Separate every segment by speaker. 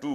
Speaker 1: 2,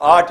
Speaker 1: 8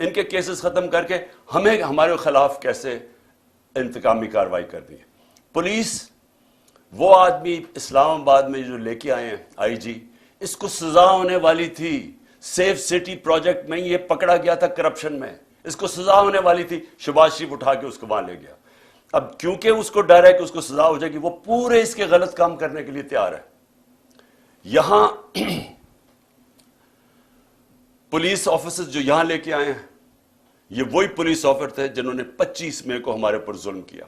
Speaker 1: ان کے کیسز ختم کر کے ہمیں ہمارے خلاف کیسے انتقامی کارروائی کرنی ہے. پولیس وہ آدمی اسلام آباد میں جو لے کے آئے ہیں آئی جی, اس کو سزا ہونے والی تھی. سیف سٹی پروجیکٹ میں یہ پکڑا گیا تھا کرپشن میں, اس کو سزا ہونے والی تھی. شہباز شریف اٹھا کے اس کو وہاں لے گیا. اب کیونکہ اس کو ڈر ہے کہ اس کو سزا ہو جائے گی, وہ پورے اس کے غلط کام کرنے کے لیے تیار ہے. یہاں پولیس آفیسرز جو یہاں لے کے آئے ہیں, یہ وہی پولیس آفیسر تھے جنہوں نے 25 مئی کو ہمارے پر ظلم کیا.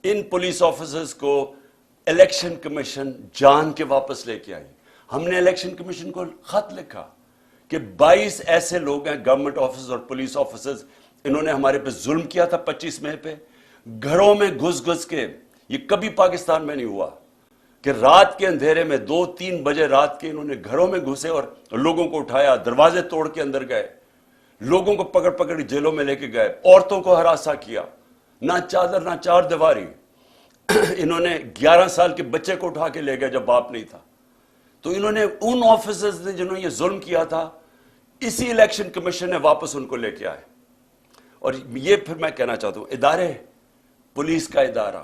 Speaker 1: ان پولیس آفیسرز کو الیکشن کمیشن جان کے واپس لے کے آئی. ہم نے الیکشن کمیشن کو خط لکھا کہ 22 ایسے لوگ ہیں گورنمنٹ آفیسرز اور پولیس آفیسرز, انہوں نے ہمارے پہ ظلم کیا تھا 25 مئی پہ. گھروں میں گھس گھس کے, یہ کبھی پاکستان میں نہیں ہوا کہ رات کے اندھیرے میں 2-3 بجے رات کے انہوں نے گھروں میں گھسے اور لوگوں کو اٹھایا, دروازے توڑ کے اندر گئے, لوگوں کو پکڑ پکڑ جیلوں میں لے کے گئے, عورتوں کو ہراساں کیا, نہ چادر نہ چار دیواری. انہوں نے 11 سال کے بچے کو اٹھا کے لے گئے جب باپ نہیں تھا. تو انہوں نے ان آفیسرز نے جنہوں نے یہ ظلم کیا تھا, اسی الیکشن کمیشن نے واپس ان کو لے کے آئے. اور یہ پھر میں کہنا چاہتا ہوں, ادارے, پولیس کا ادارہ,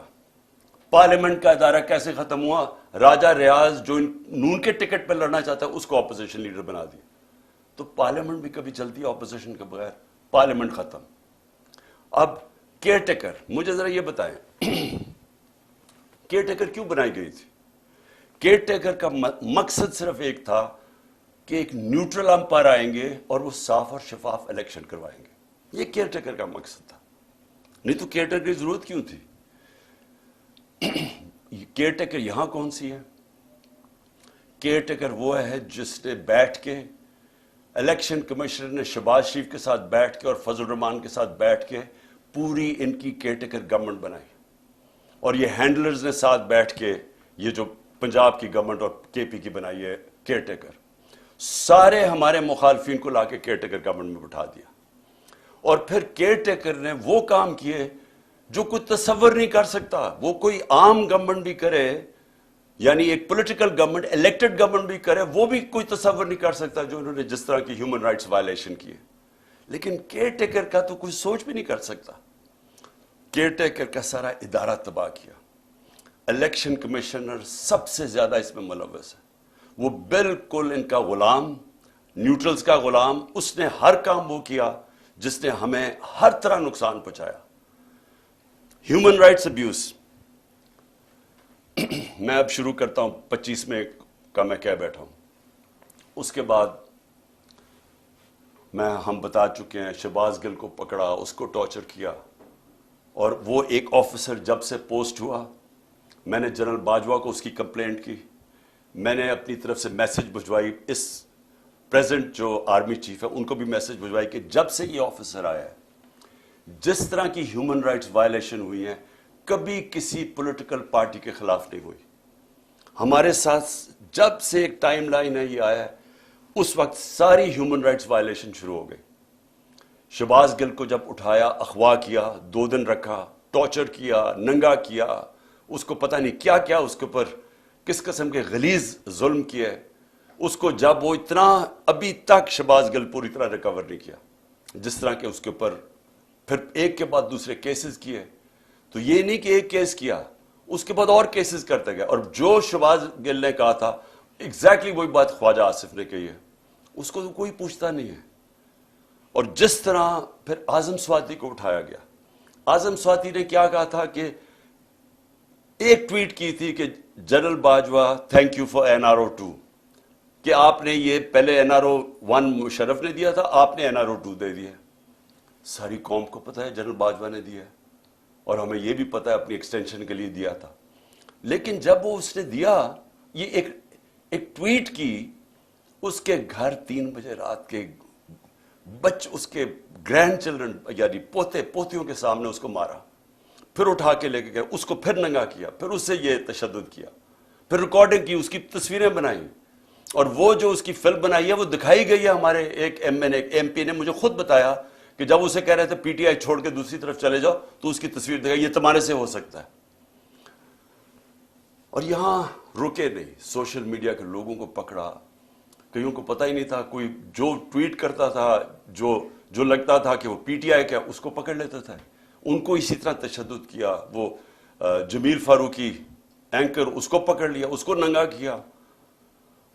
Speaker 1: پارلیمنٹ کا ادارہ کیسے ختم ہوا؟ راجہ ریاض جو نون کے ٹکٹ پہ لڑنا چاہتا ہے اس کو اپوزیشن لیڈر بنا دیا. تو پارلیمنٹ بھی کبھی چلتی ہے اپوزیشن کے بغیر؟ پارلیمنٹ ختم. اب کیئر ٹیکر, مجھے ذرا یہ بتائیں کیئر ٹیکر کیوں بنائی گئی تھی؟ کیئر ٹیکر کا مقصد صرف ایک تھا کہ ایک نیوٹرل امپائر آئیں گے اور وہ صاف اور شفاف الیکشن کروائیں گے. یہ کیئر ٹیکر کا مقصد تھا. نہیں تو کیئر ٹیکر کی ضرورت کیوں تھی؟ کیئر ٹیکر یہاں کون سی ہے؟ کیئر ٹیکر وہ ہے جس نے بیٹھ کے, الیکشن کمشنر نے شہباز شریف کے ساتھ بیٹھ کے اور فضل الرحمان کے ساتھ بیٹھ کے پوری ان کی کیئر ٹیکر گورنمنٹ بنائی. اور یہ ہینڈلرز نے ساتھ بیٹھ کے یہ جو پنجاب کی گورنمنٹ اور کے پی کی بنائی ہے کیئر ٹیکر, سارے ہمارے مخالفین کو لا کے کیئر ٹیکر گورنمنٹ میں بٹھا دیا. اور پھر کیئر ٹیکر نے وہ کام کیے جو کوئی تصور نہیں کر سکتا. وہ کوئی عام گورنمنٹ بھی کرے, یعنی ایک پولیٹیکل گورنمنٹ, الیکٹڈ گورنمنٹ بھی کرے, وہ بھی کوئی تصور نہیں کر سکتا جو انہوں نے جس طرح کی ہیومن رائٹس وائلیشن کیے. لیکن کیئر ٹیکر کا تو کوئی سوچ بھی نہیں کر سکتا. کیئر ٹیکر کا سارا ادارہ تباہ کیا. الیکشن کمیشنر سب سے زیادہ اس میں ملوث ہے. وہ بالکل ان کا غلام, نیوٹرلز کا غلام. اس نے ہر کام وہ کیا جس نے ہمیں ہر طرح نقصان پہنچایا. ہیومن رائٹس ابیوز, میں اب شروع کرتا ہوں 25 مئی کا میں کہہ بیٹھا ہوں. اس کے بعد ہم بتا چکے ہیں, شہباز گل کو پکڑا, اس کو ٹارچر کیا. اور وہ ایک آفیسر جب سے پوسٹ ہوا, میں نے جنرل باجوہ کو اس کی کمپلینٹ کی, میں نے اپنی طرف سے میسج بھجوائی, اس پریزنٹ جو آرمی چیف ہے ان کو بھی میسج بھجوائی کہ جب سے یہ آفیسر آیا ہے جس طرح کی ہیومن رائٹس وائلیشن ہوئی ہیں کبھی کسی پولیٹیکل پارٹی کے خلاف نہیں ہوئی. ہمارے ساتھ جب سے ایک ٹائم لائن ہے یہ آیا ہے اس وقت ساری ہیومن رائٹس وائلیشن شروع ہو گئی. شہباز گل کو جب اٹھایا, اغوا کیا, 2 دن رکھا, ٹارچر کیا, ننگا کیا, اس کو پتہ نہیں کیا کیا اس کے اوپر کس قسم کے غلیظ ظلم کیے. اس کو جب وہ اتنا, ابھی تک شہباز گل پوری طرح ریکور نہیں کیا, جس طرح کہ اس کے اوپر پھر ایک کے بعد دوسرے کیسز کیے. تو یہ نہیں کہ ایک کیس کیا, اس کے بعد اور کیسز کرتے گئے. اور جو شہباز گل نے کہا تھا ایگزیکٹلی وہی بات خواجہ آصف نے کہی ہے, اس کو تو کوئی پوچھتا نہیں ہے. اور جس طرح پھر اعظم سواتی کو اٹھایا گیا, اعظم سواتی نے کیا کہا تھا کہ ایک ٹویٹ کی تھی کہ general Bajwa thank you for NRO2, کہ آپ نے یہ پہلے NRO1 مشرف نے دیا تھا, آپ نے NRO2 دے دیا. ساری قوم کو پتہ ہے جنرل باجوہ نے دیا ہے, اور ہمیں یہ بھی پتہ ہے اپنی ایکسٹینشن کے لیے دیا تھا. لیکن جب وہ اس نے دیا, یہ ایک ٹویٹ کی, اس کے گھر 3 بجے رات کے اس کے گرینڈ چلڈرن یعنی پوتے پوتیوں کے سامنے اس کو مارا, پھر اٹھا کے لے کے گئے, اس کو پھر ننگا کیا, پھر اس سے یہ تشدد کیا, پھر ریکارڈنگ کی, اس کی تصویریں بنائیں. اور وہ جو اس کی فلم بنائی ہے وہ دکھائی گئی ہے. ہمارے ایک MP نے مجھے خود بتایا کہ جب اسے کہہ رہے تھے PTI چھوڑ کے دوسری طرف چلے جاؤ تو اس کی تصویر دکھائی, یہ تمہارے سے ہو سکتا ہے. اور یہاں رکے نہیں, سوشل میڈیا کے لوگوں کو پکڑا, کئیوں کو پتہ ہی نہیں تھا, کوئی جو ٹویٹ کرتا تھا, جو لگتا تھا کہ وہ پی ٹی آئی کا اس کو پکڑ لیتا تھا. ان کو اسی طرح تشدد کیا. وہ جمیل فاروقی اینکر اس کو پکڑ لیا, اس کو ننگا کیا.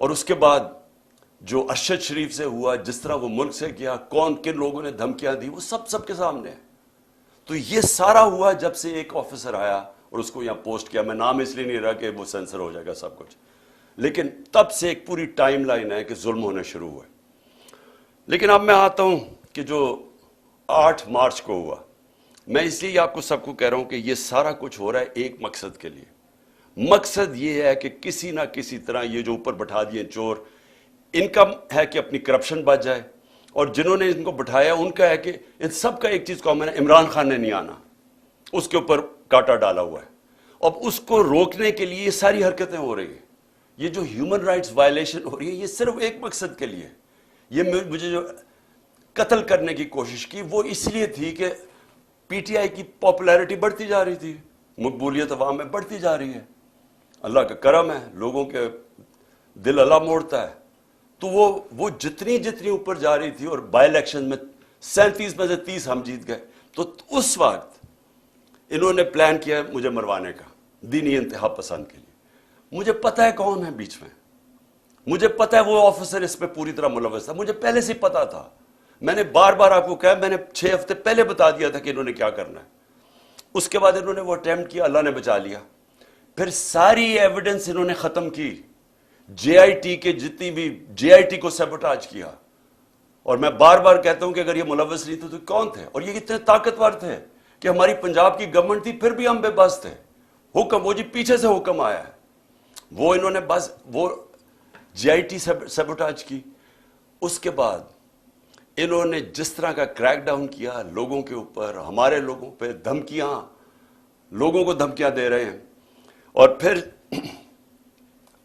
Speaker 1: اور اس کے بعد جو ارشد شریف سے ہوا, جس طرح وہ ملک سے گیا, کون کن لوگوں نے دھمکیاں دی, وہ سب کے سامنے ہے. تو یہ سارا ہوا جب سے ایک آفیسر آیا اور اس کو یہاں پوسٹ کیا. میں نام اس لیے نہیں رہا کہ وہ سینسر ہو جائے گا سب کچھ, لیکن تب سے ایک پوری ٹائم لائن ہے کہ ظلم ہونے شروع ہوئے. لیکن اب میں آتا ہوں کہ جو 8 مارچ کو ہوا, میں اس لیے آپ کو سب کو کہہ رہا ہوں کہ یہ سارا کچھ ہو رہا ہے ایک مقصد کے لیے. مقصد یہ ہے کہ کسی نہ کسی طرح یہ جو اوپر بٹھا دیے چور, ان کا ہے کہ اپنی کرپشن بچ جائے, اور جنہوں نے ان کو بٹھایا ان کا ہے کہ ان سب کا ایک چیز کامن ہے, عمران خان نے نہیں آنا, اس کے اوپر کاٹا ڈالا ہوا ہے. اب اس کو روکنے کے لیے یہ ساری حرکتیں ہو رہی ہیں. یہ جو ہیومن رائٹس وائلیشن ہو رہی ہے, یہ صرف ایک مقصد کے لیے. یہ مجھے جو قتل کرنے کی کوشش کی وہ اس لیے تھی کہ پی ٹی آئی کی پاپولیرٹی بڑھتی جا رہی تھی, مقبولیت عوام میں بڑھتی جا رہی ہے. اللہ کا کرم ہے, لوگوں کے دل اللہ موڑتا ہے. تو وہ جتنی اوپر جا رہی تھی, اور بائی الیکشن میں 37 میں سے 30 ہم جیت گئے. تو اس وقت انہوں نے پلان کیا مجھے مروانے کا, دینی انتہا پسند کے لیے. مجھے پتا ہے کون ہے بیچ میں, مجھے پتا ہے وہ آفیسر اس پہ پوری طرح ملوث تھا, مجھے پہلے سے پتا تھا. میں نے بار بار آپ کو کہا, میں نے 6 ہفتے پہلے بتا دیا تھا کہ انہوں نے کیا کرنا ہے. اس کے بعد انہوں نے وہ اٹیمپٹ کیا, اللہ نے بچا لیا. پھر ساری ایویڈنس انہوں نے ختم کی, جے آئی ٹی کے جتنی بھی جے آئی ٹی کو سیبوٹاج کیا. اور میں بار بار کہتا ہوں کہ اگر یہ ملوث نہیں تھے تو کون تھے, اور یہ اتنے طاقتور تھے کہ ہماری پنجاب کی گورنمنٹ تھی پھر بھی ہم بے بس تھے. حکم وہ جی پیچھے سے حکم آیا ہے, وہ انہوں نے بس وہ جے آئی ٹی سیبوٹاج کی. اس کے بعد انہوں نے جس طرح کا کریک ڈاؤن کیا لوگوں کے اوپر, ہمارے لوگوں پہ دھمکیاں, لوگوں کو دھمکیاں دے رہے ہیں. اور پھر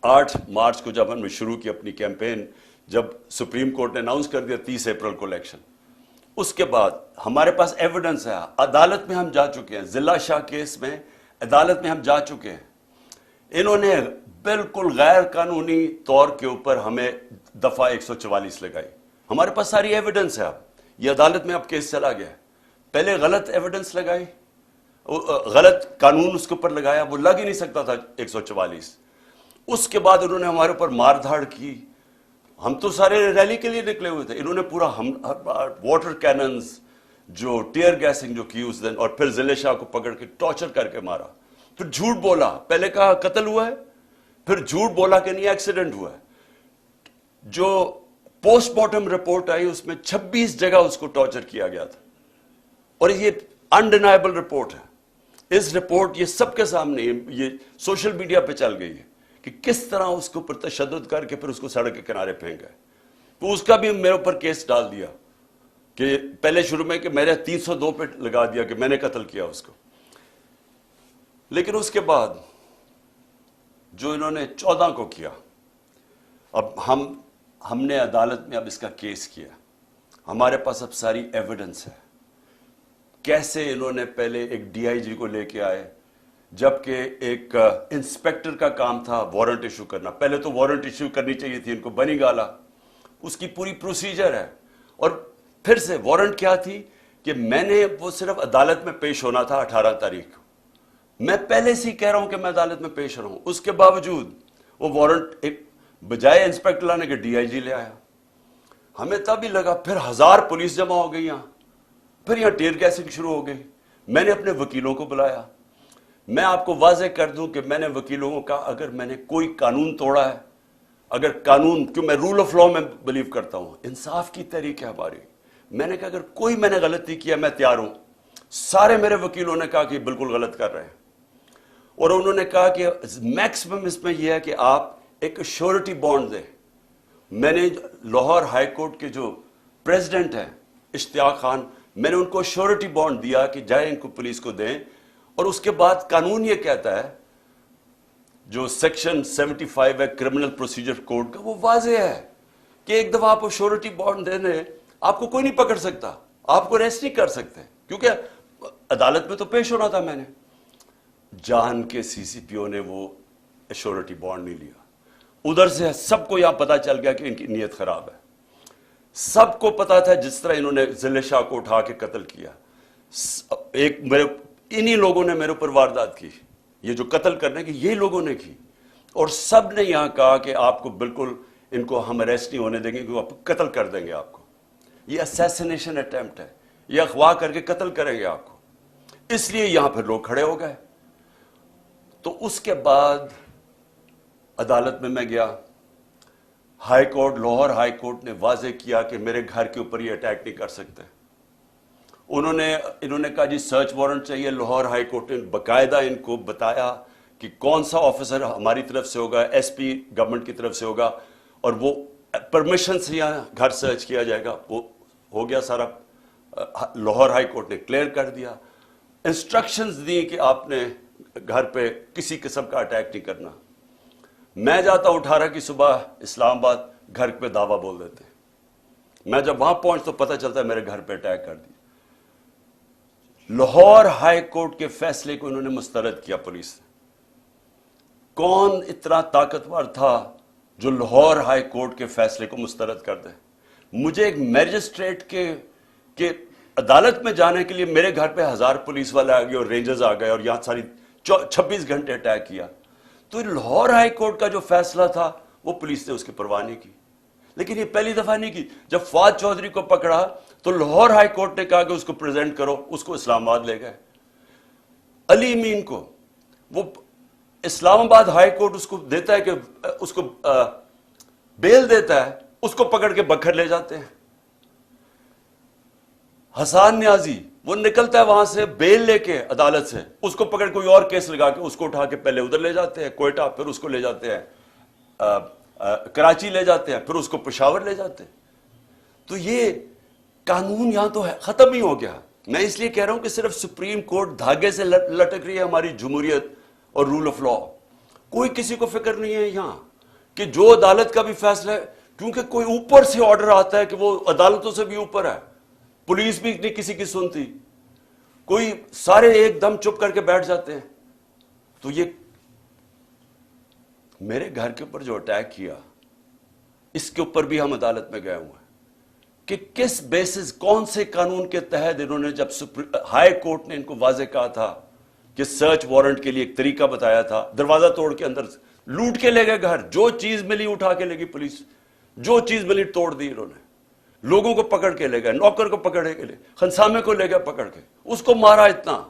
Speaker 1: 8 مارچ کو جب ہم نے شروع کی اپنی کیمپین, جب سپریم کورٹ نے اناؤنس کر دیا 30 اپریل کو الیکشن, اس کے بعد ہمارے پاس ایویڈنس ہے, عدالت میں ہم جا چکے ہیں, ضلع شاہ کیس میں عدالت میں ہم جا چکے ہیں. انہوں نے بالکل غیر قانونی طور کے اوپر ہمیں دفعہ 144 لگائی. ہمارے پاس ساری ایویڈنس ہے. اب یہ عدالت میں اب کیس چلا گیا. پہلے غلط ایویڈنس لگائی, غلط قانون اس کے اوپر لگایا, وہ لگ ہی نہیں سکتا تھا 144. اس کے بعد انہوں نے ہمارے اوپر مار دھاڑ کی. ہم تو سارے ریلی کے لیے نکلے ہوئے تھے, انہوں نے پورا واٹر کیننز, جو ٹیئر گیسنگ جو کی اس دن, اور پھر ضلع شاہ کو پکڑ کے ٹارچر کر کے مارا. پھر جھوٹ بولا, پہلے کہا قتل ہوا ہے, پھر جھوٹ بولا کہ نہیں ایکسیڈنٹ ہوا ہے. جو پوسٹ مارٹم رپورٹ آئی اس میں 26 جگہ اس کو ٹارچر کیا گیا تھا, اور یہ انڈینائبل رپورٹ ہے. اس رپورٹ یہ سب کے سامنے, یہ سوشل میڈیا پہ چل گئی ہے کہ کس طرح اس کے اوپر تشدد کر کے پھر اس کو سڑک کے کنارے پھینک گئے. تو اس کا بھی میرے اوپر کیس ڈال دیا کہ پہلے شروع میں کہ میرے 302 پہ لگا دیا کہ میں نے قتل کیا اس کو. لیکن اس کے بعد جو انہوں نے 14 کو کیا, اب ہم نے عدالت میں اب اس کا کیس کیا, ہمارے پاس اب ساری ایویڈنس ہے. کیسے انہوں نے پہلے ایک ڈی آئی جی کو لے کے آئے, جبکہ ایک انسپیکٹر کا کام تھا وارنٹ ایشو کرنا. پہلے تو وارنٹ ایشو کرنی چاہیے تھی ان کو, بنی گالا, اس کی پوری پروسیجر ہے. اور پھر سے وارنٹ کیا تھی کہ میں نے وہ صرف عدالت میں پیش ہونا تھا 18 تاریخ کو. میں پہلے سے ہی کہہ رہا ہوں کہ میں عدالت میں پیش رہا ہوں, اس کے باوجود وہ وارنٹ ایک بجائے انسپیکٹر لانے کے ڈی آئی جی لے آیا. ہمیں تب ہی لگا, پھر 1000 پولیس جمع ہو گئی یہاں, پھر یہاں ٹیئر گیسنگ شروع ہو گئی. میں نے اپنے وکیلوں کو بلایا. میں آپ کو واضح کر دوں کہ میں نے وکیلوں کو کہا اگر میں نے کوئی قانون توڑا ہے, اگر قانون, کیوں میں رول آف لا میں بلیو کرتا ہوں, انصاف کی تحریک ہے ہماری, میں نے کہا اگر کوئی میں نے غلطی کیا میں تیار ہوں. سارے میرے وکیلوں نے کہا کہ بالکل غلط کر رہے ہیں, اور انہوں نے کہا کہ میکسیمم اس میں یہ ہے کہ آپ ایک شیورٹی بانڈ دیں. میں نے لاہور ہائی کورٹ کے جو پریزیڈنٹ ہیں اشتیاق خان, میں نے ان کو شیورٹی بانڈ دیا کہ جائیں ان کو پولیس کو دیں. اور اس کے بعد قانون یہ کہتا ہے, جو سیکشن 75 ہے کرمنل پروسیجر کوڈ کا, وہ واضح ہے کہ ایک دفعہ آپ کو شیورٹی بانڈ دینے, آپ کو کوئی نہیں پکڑ سکتا, آپ کو ریسٹ نہیں کر سکتے, کیونکہ عدالت میں تو پیش ہونا تھا. میں نے جان کے سی سی پی او نے وہ ایشورٹی بانڈ نہیں لیا. ادھر سے سب کو یہاں پتا چل گیا کہ ان کی نیت خراب ہے. سب کو پتا تھا جس طرح انہوں نے ضلع شاہ کو اٹھا کے قتل کیا، انہی لوگوں نے میرے اوپر واردات کی، یہ جو قتل کرنے کی یہ لوگوں نے کی، اور سب نے یہاں کہا کہ آپ کو بالکل ان کو ہم اریسٹ نہیں ہونے دیں گے، کہ قتل کر دیں گے آپ کو، یہ اسیسینیشن اٹیمپٹ ہے، یہ اغوا کر کے قتل کریں گے آپ کو، اس لیے یہاں پھر لوگ کھڑے ہو گئے۔ تو اس کے بعد عدالت میں گیا، high court, Lahore high court نے واضح کیا کہ میرے گھر کے اوپر یہ اٹیک نہیں کر سکتے۔ انہوں نے کہا جی سرچ وارنٹ چاہیے، لاہور ہائی کورٹ نے باقاعدہ ان کو بتایا کہ کون سا آفیسر ہماری طرف سے ہوگا، ایس پی گورنمنٹ کی طرف سے ہوگا، اور وہ پرمیشن سے یہاں گھر سرچ کیا جائے گا۔ وہ ہو گیا سارا، لاہور ہائی کورٹ نے کلیئر کر دیا، انسٹرکشنز دی کہ آپ نے گھر پہ کسی قسم کا اٹیک نہیں کرنا۔ میں جاتا ہوں 18 کی صبح اسلام آباد، گھر پہ دعویٰ بول دیتے ہیں، میں جب وہاں پہنچ تو پتہ چلتا ہے میرے گھر پہ اٹیک کر دیا۔ لاہور ہائی کورٹ کے فیصلے کو انہوں نے مسترد کیا پولیس نے۔ کون اتنا طاقتور تھا جو لاہور ہائی کورٹ کے فیصلے کو مسترد کر دے؟ مجھے ایک میجسٹریٹ کے عدالت میں جانے کے لیے میرے گھر پہ 1000 پولیس والے آ گئے اور رینجرز آ گئے اور یہاں ساری 26 گھنٹے اٹیک کیا۔ تو لاہور ہائی کورٹ کا جو فیصلہ تھا وہ پولیس نے اس کی پرواہ نہیں کی۔ لیکن یہ پہلی دفعہ نہیں کی، جب فواد چودھری کو پکڑا تو لاہور ہائی کورٹ نے کہا کہ اس کو پریزنٹ کرو، اس کو اسلام آباد لے گئے۔ علی امین کو وہ اسلام آباد ہائی کورٹ اس کو دیتا ہے کہ اس کو بیل دیتا ہے، اس کو پکڑ کے بکھر لے جاتے ہیں۔ حسان نیازی وہ نکلتا ہے وہاں سے بیل لے کے عدالت سے، اس کو پکڑ کوئی اور کیس لگا کے اس کو اٹھا کے پہلے ادھر لے جاتے ہیں کوئٹہ، پھر اس کو لے جاتے ہیں کراچی لے جاتے ہیں، پھر اس کو پشاور لے جاتے ہیں۔ تو یہ قانون یہاں تو ختم ہی ہو گیا۔ میں اس لیے کہہ رہا ہوں کہ صرف سپریم کورٹ دھاگے سے لٹک رہی ہے ہماری جمہوریت اور رول آف لا، کوئی کسی کو فکر نہیں ہے یہاں کہ جو عدالت کا بھی فیصلہ ہے، کیونکہ کوئی اوپر سے آرڈر آتا ہے کہ وہ عدالتوں سے بھی اوپر ہے، پولیس بھی نہیں کسی کی سنتی، کوئی سارے ایک دم چپ کر کے بیٹھ جاتے ہیں۔ تو یہ میرے گھر کے اوپر جو اٹیک کیا، اس کے اوپر بھی ہم عدالت میں گئے ہوئے ہیں کہ کس بیسس، کون سے قانون کے تحت انہوں نے، جب ہائی کورٹ نے ان کو واضح کہا تھا کہ سرچ وارنٹ کے لیے ایک طریقہ بتایا تھا، دروازہ توڑ کے اندر لوٹ کے لے گئے گھر، جو چیز ملی اٹھا کے لے گئی پولیس، جو چیز ملی توڑ دی انہوں نے، لوگوں کو پکڑ کے لے گئے، نوکر کو پکڑ کے لے، خنسامے کو لے گئے پکڑ کے، اس کو مارا اتنا۔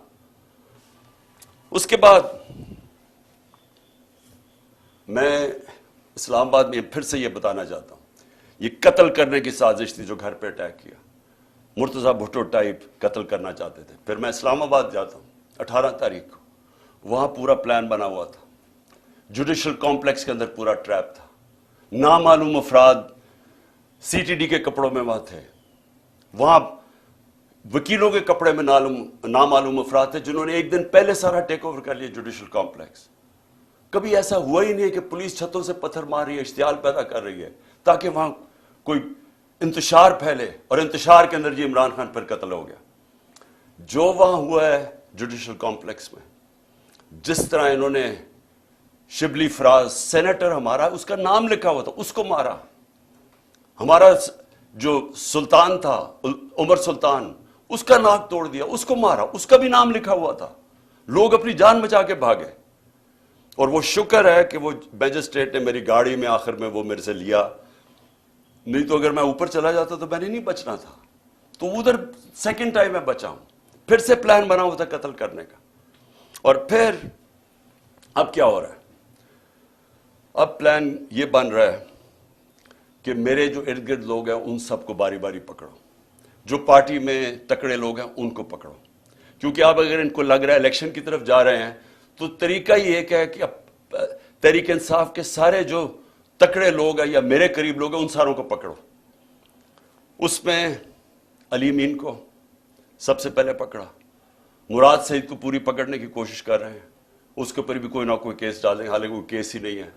Speaker 1: اس کے بعد میں اسلام آباد میں پھر سے یہ بتانا چاہتا ہوں، یہ قتل کرنے کی سازش تھی جو گھر پہ اٹیک کیا، مرتضیٰ بھٹو ٹائپ قتل کرنا چاہتے تھے۔ پھر میں اسلام آباد جاتا ہوں 18 تاریخ کو، وہاں پورا پلان بنا ہوا تھا، جوڈیشل کمپلیکس کے اندر پورا ٹریپ تھا، نامعلوم افراد سی ٹی ڈی کے کپڑوں میں وہاں تھے، وہاں وکیلوں کے کپڑے میں نامعلوم افراد تھے جنہوں نے ایک دن پہلے سارا ٹیک اوور کر لیا جوڈیشل کمپلیکس۔ کبھی ایسا ہوا ہی نہیں کہ پولیس چھتوں سے پتھر مار رہی ہے، اشتعال پیدا کر رہی ہے تاکہ وہاں کوئی انتشار پھیلے، اور انتشار کے اندر جی عمران خان پر قتل ہو گیا۔ جو وہاں ہوا ہے جوڈیشل کمپلیکس میں، جس طرح انہوں نے شبلی فراز سینیٹر ہمارا، اس کا نام لکھا ہوا تھا، اس کو مارا، ہمارا جو سلطان تھا عمر سلطان، اس کا ناک توڑ دیا، اس کو مارا، اس کا بھی نام لکھا ہوا تھا، لوگ اپنی جان بچا کے بھاگے۔ اور وہ شکر ہے کہ وہ میجسٹریٹ نے میری گاڑی میں آخر میں وہ میرے سے لیا، نہیں تو اگر میں اوپر چلا جاتا تو میں نے نہیں بچنا تھا۔ تو ادھر سیکنڈ ٹائم میں بچا ہوں، پھر سے پلان بنا ہوا تھا قتل کرنے کا۔ اور پھر اب کیا ہو رہا ہے؟ اب پلان یہ بن رہا ہے کہ میرے جو ارد گرد لوگ ہیں ان سب کو باری باری پکڑو، جو پارٹی میں تکڑے لوگ ہیں ان کو پکڑو، کیونکہ اب اگر ان کو لگ رہا ہے الیکشن کی طرف جا رہے ہیں تو طریقہ ہی ایک ہے کہ اب تحریک انصاف کے سارے جو تکڑے لوگ ہیں یا میرے قریب لوگ ہیں ان ساروں کو پکڑو۔ اس میں علی امین کو سب سے پہلے پکڑا، مراد سعید کو پوری پکڑنے کی کوشش کر رہے ہیں، اس کے اوپر بھی کوئی نہ کوئی کیس ڈالیں، حالانکہ کوئی کیس ہی نہیں ہے۔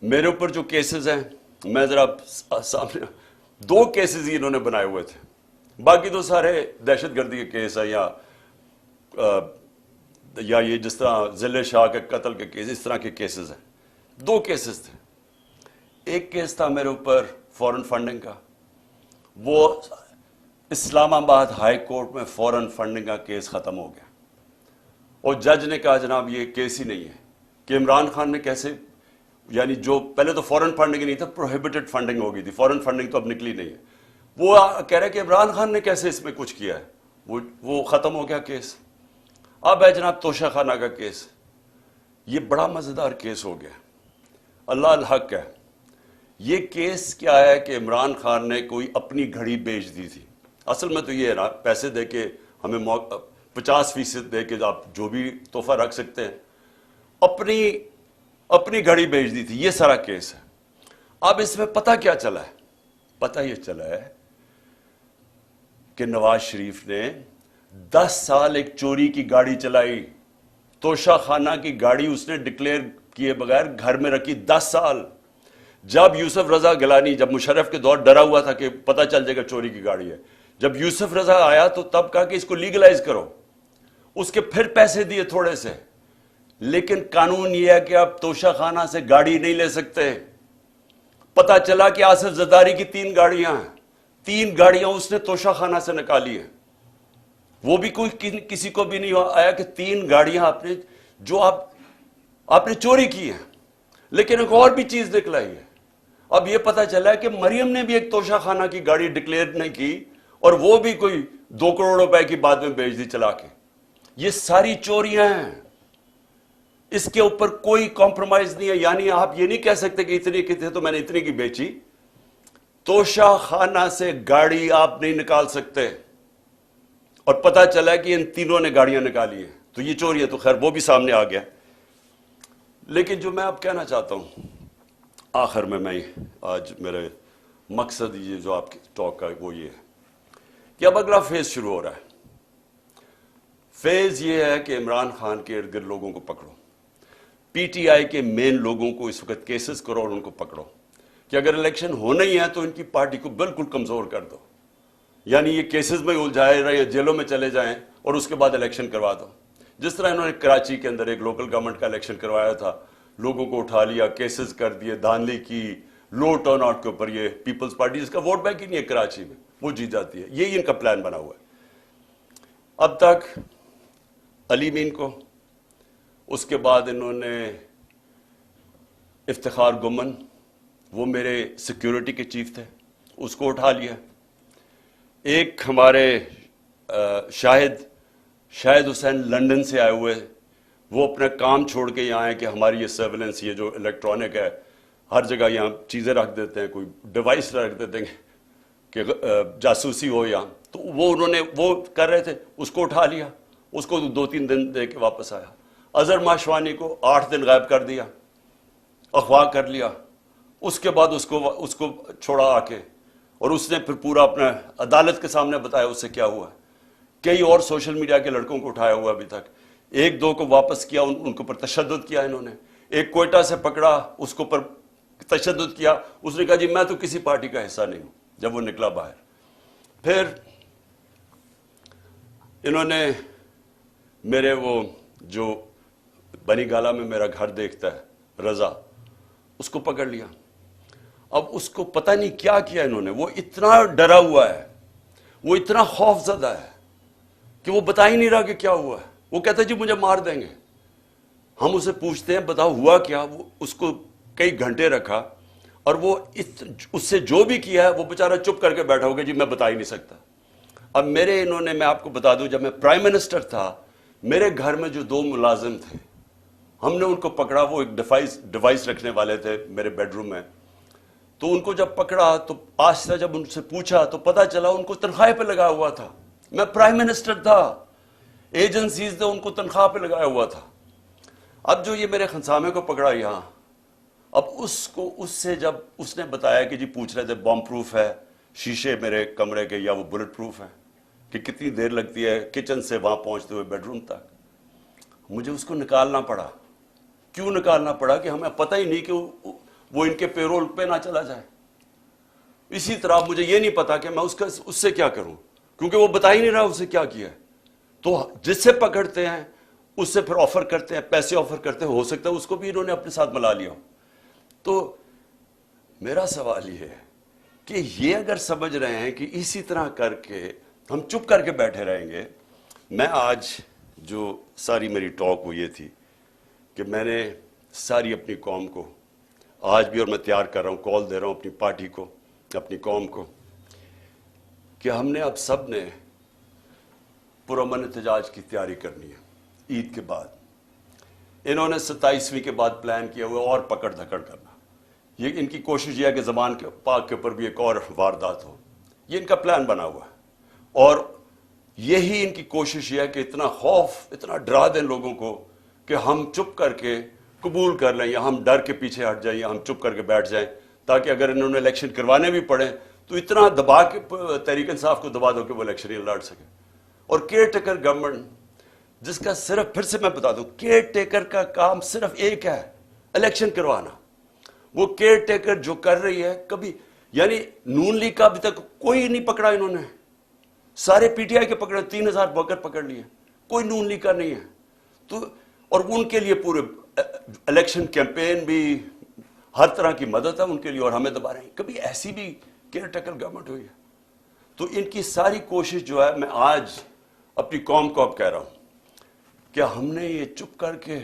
Speaker 1: میرے اوپر جو کیسز ہیں، میں ذرا سامنے 2 کیسز ہی انہوں نے بنائے ہوئے تھے، باقی تو سارے دہشت گردی کے کیس ہیں یا یہ جس طرح ضلع شاہ کے قتل کے کیس، اس طرح کے کیسز ہیں۔ 2 کیسز تھے، ایک کیس تھا میرے اوپر فورن فنڈنگ کا، وہ اسلام آباد ہائی کورٹ میں فوراً فنڈنگ کا کیس ختم ہو گیا اور جج نے کہا جناب یہ کیس ہی نہیں ہے کہ عمران خان نے کیسے، یعنی جو پہلے تو فورن فنڈنگ نہیں تھا، پروہیبٹڈ فنڈنگ ہو گئی تھی، فورن فنڈنگ تو اب نکلی نہیں ہے، وہ کہہ رہے کہ عمران خان نے کیسے اس میں کچھ کیا ہے، وہ ختم ہو گیا کیس۔ اب ہے جناب توشہ خانہ کا کیس، یہ بڑا مزیدار کیس ہو گیا، اللہ الحق ہے۔ یہ کیس کیا ہے کہ عمران خان نے کوئی اپنی گھڑی بیچ دی تھی، اصل میں تو یہ ہے نا، پیسے دے کے ہمیں 50% دے کے آپ جو بھی تحفہ رکھ سکتے ہیں، اپنی گھڑی بیچ دی تھی، یہ سارا کیس ہے۔ اب اس میں پتہ کیا چلا ہے؟ پتہ یہ چلا ہے کہ نواز شریف نے 10 سال ایک چوری کی گاڑی چلائی، توشہ خانہ کی گاڑی اس نے ڈکلیئر کیے بغیر گھر میں رکھی 10 سال۔ جب یوسف رضا گیلانی، جب مشرف کے دور ڈرا ہوا تھا کہ پتہ چل جائے گا چوری کی گاڑی ہے، جب یوسف رضا آیا تو تب کہا کہ اس کو لیگلائز کرو، اس کے پھر پیسے دیے تھوڑے سے، لیکن قانون یہ ہے کہ آپ توشہ خانہ سے گاڑی نہیں لے سکتے۔ پتہ چلا کہ آصف زرداری کی 3 گاڑیاں ہیں، 3 گاڑیاں اس نے توشہ خانہ سے نکالی ہیں، وہ بھی کوئی کسی کو بھی نہیں آیا کہ 3 گاڑیاں آپ نے چوری کی ہیں۔ لیکن ایک اور بھی چیز نکلائی ہے، اب یہ پتہ چلا ہے کہ مریم نے بھی ایک توشہ خانہ کی گاڑی ڈکلیئر نہیں کی اور وہ بھی کوئی 2 کروڑ روپے کی بعد میں بیچ دی چلا کے۔ یہ ساری چوریاں ہیں، اس کے اوپر کوئی کمپرومائز نہیں ہے، یعنی آپ یہ نہیں کہہ سکتے کہ اتنی کی تھی تو میں نے اتنی کی بیچی۔ توشہ خانہ سے گاڑی آپ نہیں نکال سکتے، اور پتہ چلا کہ ان تینوں نے گاڑیاں نکالی ہیں، تو یہ چوری ہے، تو خیر وہ بھی سامنے آ گیا۔ لیکن جو میں اب کہنا چاہتا ہوں آخر میں آج میرے مقصد یہ جو آپ کی ٹاک کا وہ یہ ہے کہ اب اگلا فیز شروع ہو رہا ہے۔ فیز یہ ہے کہ عمران خان کے ارد گرد لوگوں کو پکڑو، پی ٹی آئی کے مین لوگوں کو اس وقت کیسز کرو اور ان کو پکڑو کہ اگر الیکشن ہونا ہی ہے تو ان کی پارٹی کو بالکل کمزور کر دو، یعنی یہ کیسز میں الجھائے رہے، جیلوں میں چلے جائیں اور اس کے بعد الیکشن کروا دو۔ جس طرح انہوں نے کراچی کے اندر ایک لوکل گورنمنٹ کا الیکشن کروایا تھا، لوگوں کو اٹھا لیا، کیسز کر دیے، دھاندلی کی، لو ٹرن آؤٹ کے اوپر، یہ پیپلز پارٹی جس کا ووٹ بینک ہی نہیں ہے کراچی میں، وہ جیت جاتی ہے، یہی ان کا پلان بنا ہوا ہے۔ اب تک علی مین کو، اس کے بعد انہوں نے افتخار گمن، وہ میرے سیکیورٹی کے چیف تھے، اس کو اٹھا لیا۔ ایک ہمارے شاہد حسین لندن سے آئے ہوئے، وہ اپنا کام چھوڑ کے یہاں آئے کہ ہماری یہ سرویلنس، یہ جو الیکٹرانک ہے، ہر جگہ یہاں چیزیں رکھ دیتے ہیں، کوئی ڈیوائس رکھ دیتے ہیں کہ جاسوسی ہو یہاں، تو وہ انہوں نے وہ کر رہے تھے، اس کو اٹھا لیا، اس کو 2-3 دن دے کے واپس آیا۔ اظہر ماشوانی کو 8 دن غائب کر دیا، اغوا کر لیا، اس کے بعد اس کو چھوڑا آ کے، اور اس نے پھر پورا اپنا عدالت کے سامنے بتایا اس سے کیا ہوا۔ کئی اور سوشل میڈیا کے لڑکوں کو اٹھایا ہوا ابھی تک، 1-2 کو واپس کیا، ان کو پر تشدد کیا انہوں نے۔ ایک کوئٹہ سے پکڑا، اس کو پر تشدد کیا، اس نے کہا جی میں تو کسی پارٹی کا حصہ نہیں ہوں، جب وہ نکلا باہر۔ پھر انہوں نے میرے وہ جو بنی گالا میں میرا گھر دیکھتا ہے رضا، اس کو پکڑ لیا۔ اب اس کو پتہ نہیں کیا کیا انہوں نے، وہ اتنا ڈرا ہوا ہے، وہ اتنا خوف زدہ ہے کہ وہ بتا ہی نہیں رہا کہ کیا ہوا ہے۔ وہ کہتا ہے جی مجھے مار دیں گے۔ ہم اسے پوچھتے ہیں بتاؤ ہوا کیا، وہ اس کو کئی گھنٹے رکھا، اور وہ اس سے جو بھی کیا ہے وہ بیچارہ چپ کر کے بیٹھا ہوگا جی میں بتا ہی نہیں سکتا۔ اب میں آپ کو بتا دوں، جب میں پرائم منسٹر تھا، میرے گھر میں جو 2 ملازم تھے، ہم نے ان کو پکڑا، وہ ایک ڈیوائس رکھنے والے تھے میرے بیڈ روم میں، تو ان کو جب پکڑا تو آہستہ جب ان سے پوچھا تو پتہ چلا ان کو تنخواہ پہ لگا ہوا تھا۔ میں پرائم منسٹر تھا، ایجنسیز نے ان کو تنخواہ پہ لگایا ہوا تھا۔ اب جو یہ میرے خنسامے کو پکڑا یہاں، اب اس سے جب اس نے بتایا کہ جی پوچھ رہے تھے بم پروف ہے شیشے میرے کمرے کے یا وہ بلٹ پروف ہے، کہ کتنی دیر لگتی ہے کچن سے وہاں پہنچتے ہوئے بیڈ روم تک، مجھے اس کو نکالنا پڑا۔ کیوں نکالنا پڑا؟ کہ ہمیں پتہ ہی نہیں کہ وہ ان کے پیرول پہ نہ چلا جائے۔ اسی طرح مجھے یہ نہیں پتا کہ میں اس سے کیا کروں، کیونکہ وہ بتا ہی نہیں رہا اسے کیا کیا ہے۔ تو جس سے پکڑتے ہیں اس سے پھر آفر کرتے ہیں، پیسے آفر کرتے ہیں، ہو سکتا ہے اس کو بھی انہوں نے اپنے ساتھ ملا لیا ہو۔ تو میرا سوال یہ ہے کہ یہ اگر سمجھ رہے ہیں کہ اسی طرح کر کے ہم چپ کر کے بیٹھے رہیں گے. میں آج جو ساری میری ٹاک وہ یہ تھی کہ میں نے ساری اپنی قوم کو آج بھی، اور میں تیار کر رہا ہوں، کال دے رہا ہوں اپنی پارٹی کو، اپنی قوم کو، کہ ہم نے اب سب نے پرامن احتجاج کی تیاری کرنی ہے عید کے بعد. انہوں نے 27ویں کے بعد پلان کیا ہوا اور پکڑ دھکڑ کرنا. یہ ان کی کوشش یہ ہے کہ زبان کے پاک کے اوپر بھی ایک اور واردات ہو. یہ ان کا پلان بنا ہوا ہے، اور یہی ان کی کوشش یہ ہے کہ اتنا خوف، اتنا ڈرا دیں لوگوں کو کہ ہم چپ کر کے قبول کر لیں، یا ہم ڈر کے پیچھے ہٹ جائیں، یا ہم چپ کر کے بیٹھ جائیں، تاکہ اگر انہوں نے الیکشن کروانے بھی پڑے تو اتنا دبا کے تحریک انصاف کو دبا دو کہ وہ الیکشن ہی لڑ سکے. اور کیئر ٹیکر گورنمنٹ، جس کا صرف، پھر سے میں بتا دوں، کیئر ٹیکر کا کام صرف ایک ہے، الیکشن کروانا. وہ کیئر ٹیکر جو کر رہی ہے، کبھی یعنی نون لیگ کا ابھی تک کوئی نہیں پکڑا انہوں نے، سارے پی ٹی آئی کے پکڑے، 3000 ورکر پکڑ لیے، کوئی نون لیگ کا نہیں ہے. تو اور ان کے لیے پورے الیکشن کیمپین بھی، ہر طرح کی مدد ہے ان کے لیے، اور ہمیں دبا رہے ہیں. کبھی ایسی بھی کیئر ٹیکر گورنمنٹ ہوئی ہے؟ تو ان کی ساری کوشش جو ہے، میں آج اپنی قوم کو اب کہہ رہا ہوں کہ ہم نے یہ چپ کر کے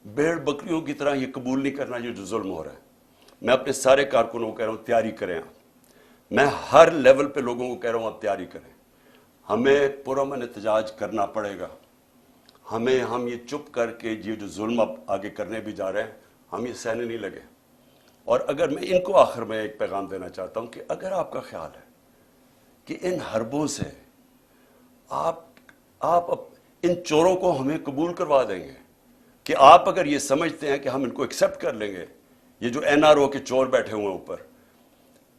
Speaker 1: بھیڑ بکریوں کی طرح یہ قبول نہیں کرنا یہ جو ظلم ہو رہا ہے. میں اپنے سارے کارکنوں کو کہہ رہا ہوں تیاری کریں آپ. میں ہر لیول پہ لوگوں کو کہہ رہا ہوں آپ تیاری کریں. ہمیں پرامن احتجاج کرنا پڑے گا. ہم یہ چپ کر کے یہ جو ظلم اب آگے کرنے بھی جا رہے ہیں، ہم یہ سہنے نہیں لگے. اور اگر میں ان کو آخر میں ایک پیغام دینا چاہتا ہوں کہ اگر آپ کا خیال ہے کہ ان حربوں سے آپ ان چوروں کو ہمیں قبول کروا دیں گے، کہ آپ اگر یہ سمجھتے ہیں کہ ہم ان کو ایکسیپٹ کر لیں گے، یہ جو این آر او کے چور بیٹھے ہوئے ہیں اوپر،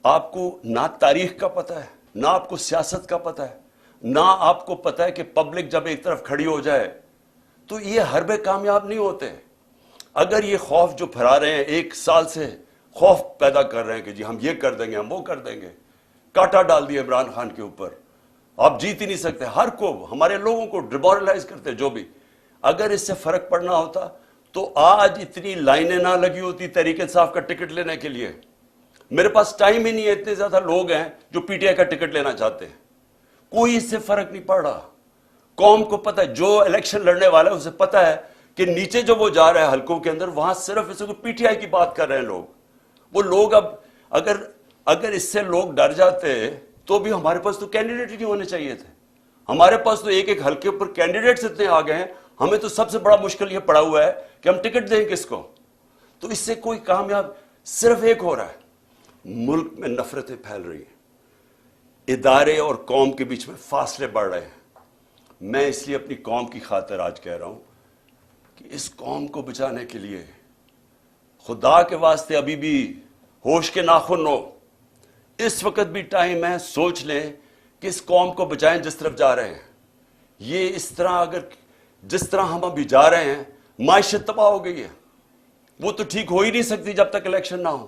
Speaker 1: آپ کو نہ تاریخ کا پتہ ہے، نہ آپ کو سیاست کا پتہ ہے، نہ آپ کو پتہ ہے کہ پبلک جب ایک طرف کھڑی ہو جائے تو یہ حربے کامیاب نہیں ہوتے. اگر یہ خوف جو پھیلا رہے ہیں، 1 سال سے خوف پیدا کر رہے ہیں کہ جی ہم یہ کر دیں گے، ہم وہ کر دیں گے، کاٹا ڈال دیا عمران خان کے اوپر، آپ جیت ہی نہیں سکتے، ہر کو، ہمارے لوگوں کو ڈیمورلائز کرتے جو بھی. اگر اس سے فرق پڑنا ہوتا تو آج اتنی لائنیں نہ لگی ہوتی تحریک انصاف کا ٹکٹ لینے کے لیے. میرے پاس ٹائم ہی نہیں ہے، اتنے زیادہ لوگ ہیں جو پی ٹی آئی کا ٹکٹ لینا چاہتے ہیں. کوئی اس سے فرق نہیں پڑ رہا. قوم کو پتہ ہے، جو الیکشن لڑنے والا ہے اسے پتہ ہے کہ نیچے جو وہ جا رہا ہے حلقوں کے اندر، وہاں صرف اسے پی ٹی آئی کی بات کر رہے ہیں لوگ. وہ لوگ اب اگر اس سے لوگ ڈر جاتے تو بھی ہمارے پاس تو کینڈیڈیٹ ہی نہیں ہونے چاہیے تھے. ہمارے پاس تو ایک حلقے پر کینڈیڈیٹس اتنے آ گئے ہیں، ہمیں تو سب سے بڑا مشکل یہ پڑا ہوا ہے کہ ہم ٹکٹ دیں کس کو. تو اس سے کوئی کامیاب صرف ایک ہو رہا ہے، ملک میں نفرتیں پھیل رہی ہیں، ادارے اور قوم کے بیچ میں فاصلے بڑھ رہے ہیں. میں اس لیے اپنی قوم کی خاطر آج کہہ رہا ہوں کہ اس قوم کو بچانے کے لیے خدا کے واسطے ابھی بھی ہوش کے ناخن ہو. اس وقت بھی ٹائم ہے، سوچ لیں کہ اس قوم کو بچائیں جس طرف جا رہے ہیں. یہ اس طرح اگر جس طرح ہم ابھی جا رہے ہیں، معیشت تباہ ہو گئی ہے، وہ تو ٹھیک ہو ہی نہیں سکتی جب تک الیکشن نہ ہو.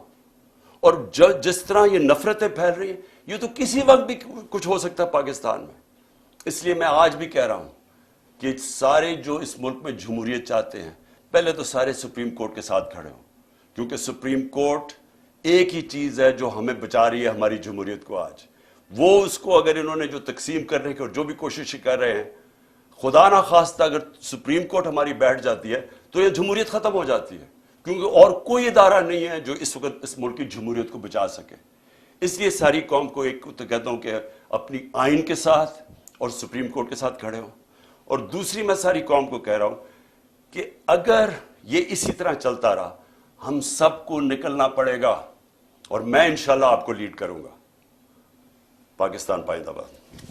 Speaker 1: اور جس طرح یہ نفرتیں پھیل رہی ہیں، یہ تو کسی وقت بھی کچھ ہو سکتا ہے پاکستان میں. اس لیے میں آج بھی کہہ رہا ہوں کہ سارے جو اس ملک میں جمہوریت چاہتے ہیں، پہلے تو سارے سپریم کورٹ کے ساتھ کھڑے ہوں، کیونکہ سپریم کورٹ ایک ہی چیز ہے جو ہمیں بچا رہی ہے ہماری جمہوریت کو آج. وہ اس کو اگر انہوں نے جو تقسیم کرنے کی اور جو بھی کوشش کر رہے ہیں، خدا نہ خواستہ اگر سپریم کورٹ ہماری بیٹھ جاتی ہے تو یہ جمہوریت ختم ہو جاتی ہے، کیونکہ اور کوئی ادارہ نہیں ہے جو اس وقت اس ملک کی جمہوریت کو بچا سکے. اس لیے ساری قوم کو ایک تو کہتا ہوں کہ اپنی آئین کے ساتھ اور سپریم کورٹ کے ساتھ کھڑے ہوں. اور دوسری میں ساری قوم کو کہہ رہا ہوں کہ اگر یہ اسی طرح چلتا رہا، ہم سب کو نکلنا پڑے گا، اور میں انشاءاللہ آپ کو لیڈ کروں گا. پاکستان پائندہ باد.